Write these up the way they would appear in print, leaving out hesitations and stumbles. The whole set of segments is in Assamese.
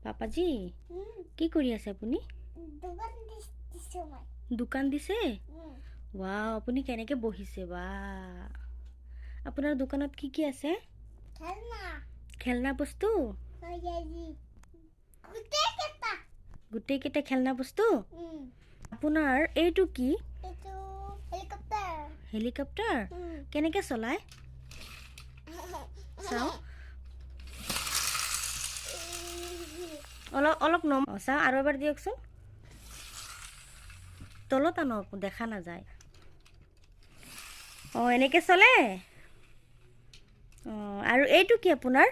পাপাজি কি কৰি আছে আপুনি? দোকান দিছে? ৱাও, আপুনি কেনেকে বহিছে বা? আপোনাৰ দোকানত কি কি আছে? খেলনা বস্তু? গোটেইকেইটা খেলনা বস্তু? আপোনাৰ এইটো কি? হেলিকপ্টাৰ? কেনেকে চলায়? চাওঁ অলপ নম চাওঁ আৰু এবাৰ দিয়কচোন। তলত আনক, দেখা নাযায়। এনেকে চলে? আৰু এইটো কি আপোনাৰ?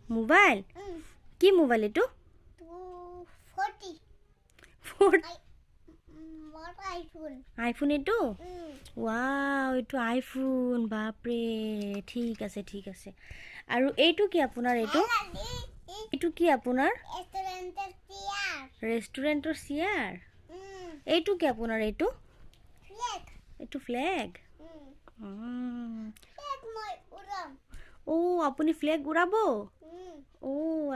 মোবাইল? কি মোবাইল এইটো? আইফোন এইটো? ৱাও, এইটো আইফোন, বাপৰে। ঠিক আছে ঠিক আছে। আৰু এইটো কি আপোনাৰ? এইটো কি আপোনাৰ? ৰেষ্টুৰেণ্টৰ চেয়াৰ? এইটো কি আপোনাৰ? এইটো ফ্লেগ? আপুনি ফ্লেগ উৰাব?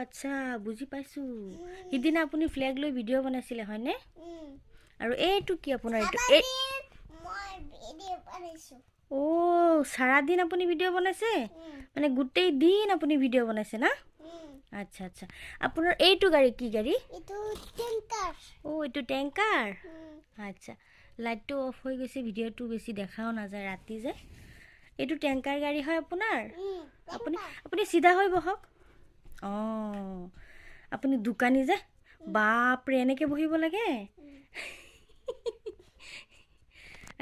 আচ্ছা, বুজি পাইছোঁ। সিদিনা আপুনি ফ্লেগ লৈ ভিডিঅ' বনাইছিলে হয়নে? আৰু এইটো কি আপোনাৰ? সাৰা দিন আপুনি ভিডিঅ' বনাইছে? মানে গোটেই দিন আপুনি ভিডিঅ' বনাইছে না? আচ্ছা আচ্ছা। আপোনাৰ এইটো গাড়ী কি গাড়ী? এইটো টেংকাৰ? আচ্ছা, লাইটটো অফ হৈ গৈছে, ভিডিঅ'টো বেছি দেখাও নাযায়, ৰাতি যে। এইটো টেংকাৰ গাড়ী হয় আপোনাৰ? আপুনি চিধা হৈ বহক। আপুনি দোকানী যে, বাপৰে, এনেকে বহিব লাগে?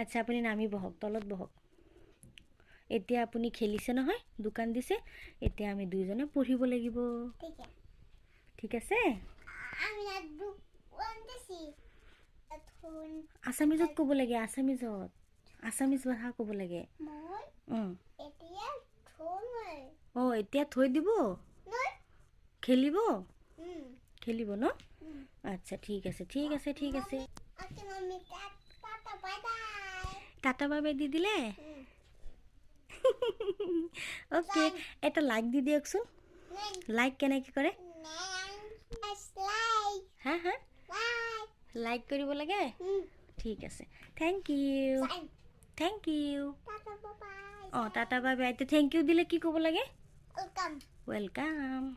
আচ্ছা, আপুনি নামি বহক, তলত বহক। এতিয়া আপুনি খেলিছে নহয়, দোকান দিছে, এতিয়া আমি দুইজনে পঢ়িব লাগিব। ঠিক আছে? আছামিজত ক'ব লাগে, আছামিজ ভাষা ক'ব লাগে। এতিয়া থৈ দিব? খেলিব ন? আচ্ছা, ঠিক আছে ঠিক আছে ঠিক আছে। টাটা বাই বাই দি দিলে? অ'কে, এটা লাইক দি দিয়কচোন। লাইক কেনেকৈ কৰে? হা? লাইক কৰিব লাগে? ঠিক আছে, thank you. Tata bye bye. Thank you দিলে কি ক'ব লাগে? ৱেলকাম।